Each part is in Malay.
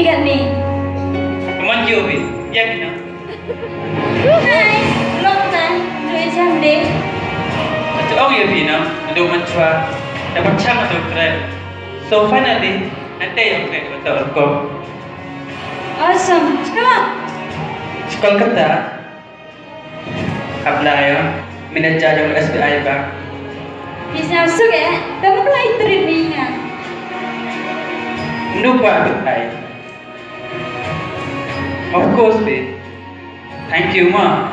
kan ni? Come on, Jovi. Ya, Gina. Hi, long time. Joy jam deh. Macam oh ya, Gina. Ada macam dapat cang atau keren. So finally, nanti yang keren betul aku. Awesome. Sekarang. Sekolah kata, apply ya. Manager yang SBI Bank. Bisa masuk ya? Kamu mulai training ah. Lupa apply. Of course, babe. Thank you, Ma.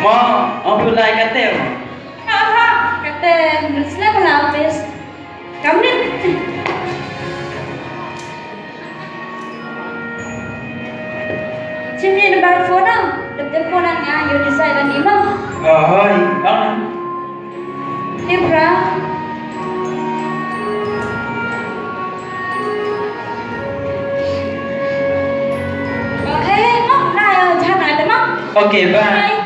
Ma, aku apply kata ya, Ma. Apa? Kata Ruslan melapis. Kamu ni. Sini ada phone ah. Telefon ah, you decide ni mah. Oh, hai. Bang. Ni bra. Okay, mah. Nah, jangan ada mah. Okay, bye. Bye.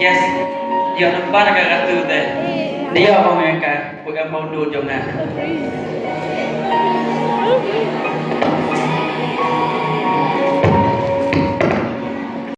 Yes. Dia nampak nak kata tu. Dia orang yang kan, bukan mau duduk jangan.